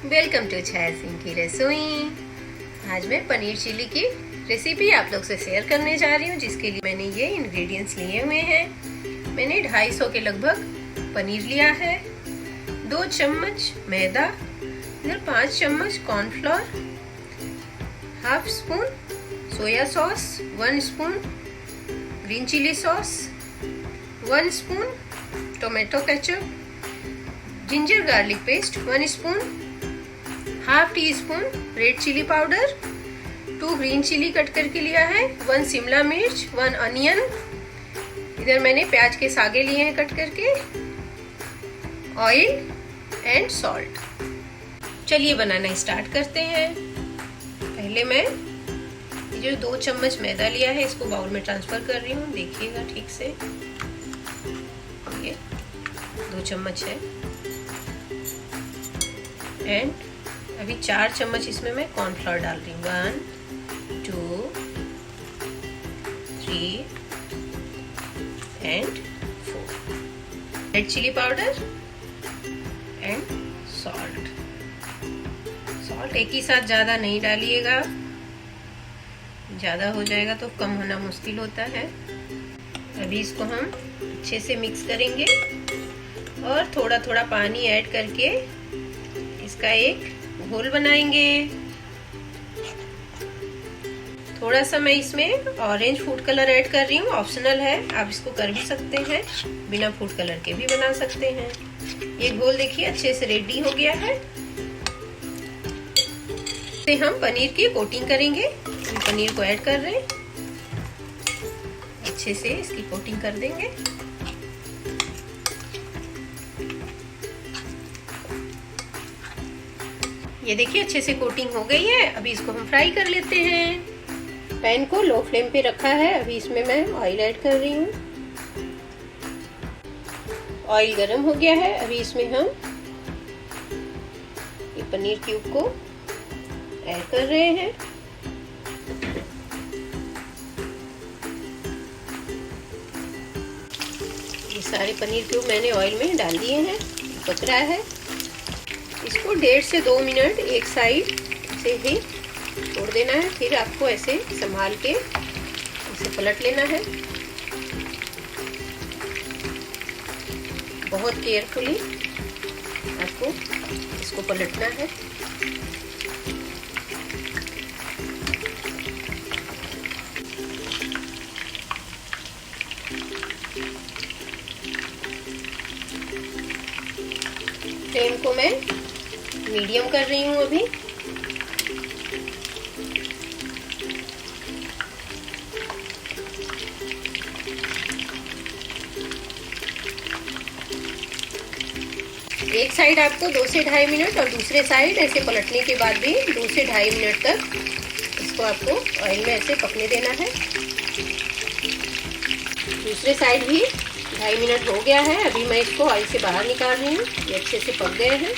Welcome to छाया सिंह की रसोई। आज मैं पनीर चिली की रेसिपी आप लोग से शेयर करने जा रही हूँ, जिसके लिए मैंने ये इंग्रेडिएंट्स लिए हुए हैं। मैंने 250 के लगभग पनीर लिया है, 2 चम्मच मैदा, इधर 5 चम्मच cornflour, half spoon soya sauce, 1 spoon green chilli sauce, 1 spoon tomato ketchup, ginger garlic paste 1 spoon, half teaspoon red chilli powder, 2 green chilli cut करके लिया है, 1 शिमला मिर्च, 1 अनियन, इधर मैंने प्याज के सागे लिए हैं कट करके, ऑयल एंड सॉल्ट। चलिए बनाना स्टार्ट करते हैं। पहले मैं जो 2 चम्मच मैदा लिया है इसको बाउल में ट्रांसफर कर रही हूँ, देखिएगा ठीक से। ये 2 चम्मच है एंड अभी 4 चम्मच इसमें मैं कॉर्नफ्लोर डाल रही हूँ। 1 2 3 and 4। Red chilli powder and salt. Salt एक ही साथ ज़्यादा नहीं डालिएगा, ज़्यादा हो जाएगा तो कम होना मुश्किल होता है। अभी इसको हम अच्छे से मिक्स करेंगे और थोड़ा थोड़ा पानी ऐड करके इसका एक घोल बनाएंगे। थोड़ा सा मैं इसमें ऑरेंज फूड कलर ऐड कर रही हूँ, ऑप्शनल है, आप इसको कर भी सकते हैं, बिना फूड कलर के भी बना सकते हैं। ये घोल देखिए अच्छे से रेडी हो गया है। इसे हम पनीर की कोटिंग करेंगे। पनीर को ऐड कर रहे हैं, अच्छे से इसकी कोटिंग कर देंगे। ये देखिए अच्छे से कोटिंग हो गई है। अभी इसको हम फ्राई कर लेते हैं। पैन को लो फ्लेम पे रखा है, अभी इसमें मैं ऑयल ऐड कर रही हूँ। ऑयल गरम हो गया है, अभी इसमें हम ये पनीर क्यूब को ऐड कर रहे हैं। ये सारे पनीर क्यूब मैंने ऑयल में डाल दिए हैं, पक रहा है। इसको 1.5 से 2 मिनट एक साइड से ही छोड़ देना है, फिर आपको ऐसे संभाल के इसे पलट लेना है। बहुत केयरफुली आपको इसको पलटना है। फ्लेम को मैं मीडियम कर रही हूँ अभी। एक साइड आपको 2 से 2.5 मिनट और दूसरे साइड ऐसे पलटने के बाद भी 2 से 2.5 मिनट तक इसको आपको ऑयल में ऐसे पकने देना है। दूसरे साइड भी 2.5 मिनट हो गया है, अभी मैं इसको ऑयल से बाहर निकाल रही हूँ। ये अच्छे से पक गए हैं।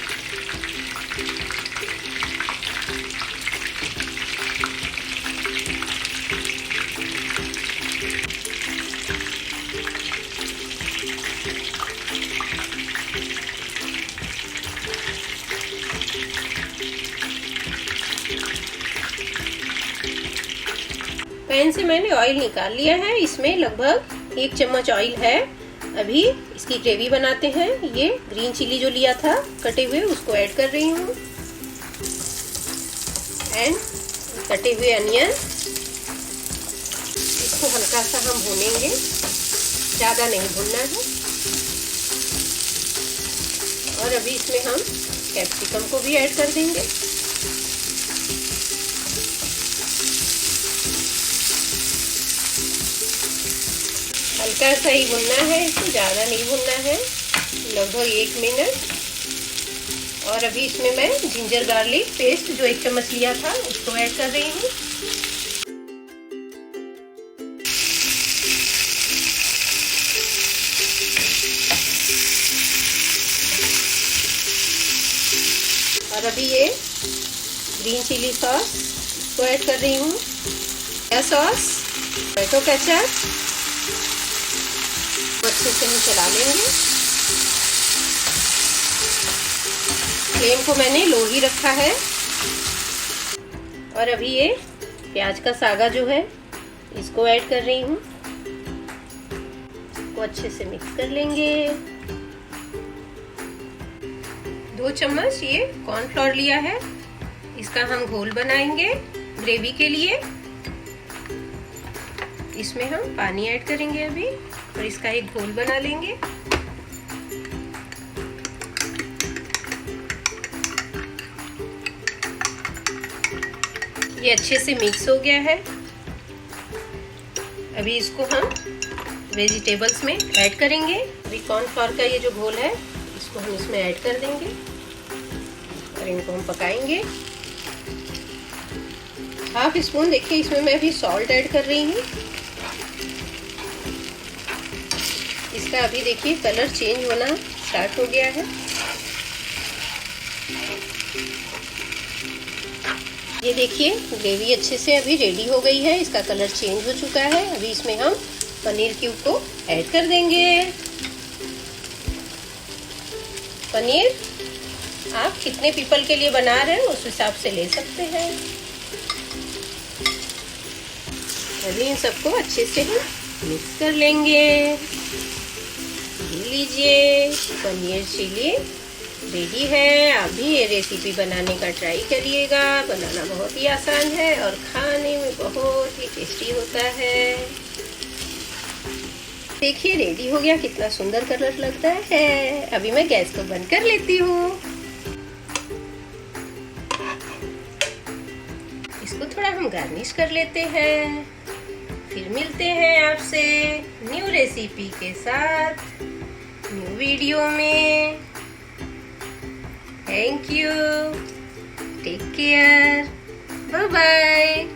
पैन से मैंने ऑयल निकाल लिया है, इसमें लगभग 1 चम्मच ऑयल है। अभी इसकी ग्रेवी बनाते हैं। ये ग्रीन चिली जो लिया था कटे हुए उसको ऐड कर रही हूँ एंड कटे हुए अनियन। इसको हल्का सा हम भूनेंगे, ज़्यादा नहीं भूनना है। और अभी इसमें हम कैप्सिकम को भी ऐड कर देंगे। हल्का सा ही भुनना है, इसको ज़्यादा नहीं भुनना है, लगभग 1 मिनट। और अभी इसमें मैं जिंजर गार्लिक पेस्ट जो 1 चम्मच लिया था उसको ऐड कर रही हूँ। और अभी ये ग्रीन चिली सॉस को ऐड कर रही हूँ, सोया सॉस, टोमेटो केचप, अच्छे से हम चला लेंगे। फ्लेम को मैंने लो ही रखा है। और अभी ये प्याज का सागा जो है इसको ऐड कर रही हूँ। इसको अच्छे से मिक्स कर लेंगे। 2 चम्मच ये कॉर्नफ्लोर लिया है, इसका हम घोल बनाएंगे ग्रेवी के लिए। इसमें हम पानी ऐड करेंगे अभी और इसका एक घोल बना लेंगे। ये अच्छे से मिक्स हो गया है। अभी इसको हम वेजिटेबल्स में ऐड करेंगे। अभी कॉर्नफ्लोर का ये जो घोल है इसको हम इसमें ऐड कर देंगे और इनको हम पकाएंगे। हाफ स्पून देखिए इसमें मैं अभी सॉल्ट ऐड कर रही हूँ। इसका अभी देखिए कलर चेंज होना स्टार्ट हो गया है। ये देखिए ग्रेवी अच्छे से अभी रेडी हो गई है, इसका कलर चेंज हो चुका है। अभी इसमें हम पनीर क्यूब को ऐड कर देंगे। पनीर आप कितने पीपल के लिए बना रहे हैं उस हिसाब से ले सकते हैं। अभी इन सबको अच्छे से हम मिक्स कर लेंगे। ये लीजिए पनीर चिली रेडी है। आप भी ये रेसिपी बनाने का ट्राई करिएगा। बनाना बहुत ही आसान है और खाने में बहुत ही टेस्टी होता है। देखिए रेडी हो गया, कितना सुंदर कलर लगता है। अभी मैं गैस को बंद कर लेती हूँ। इसको थोड़ा हम गार्निश कर लेते हैं। फिर मिलते हैं आपसे न्यू रेसिपी के साथ न्यू वीडियो में। Thank you. Take care. Bye bye.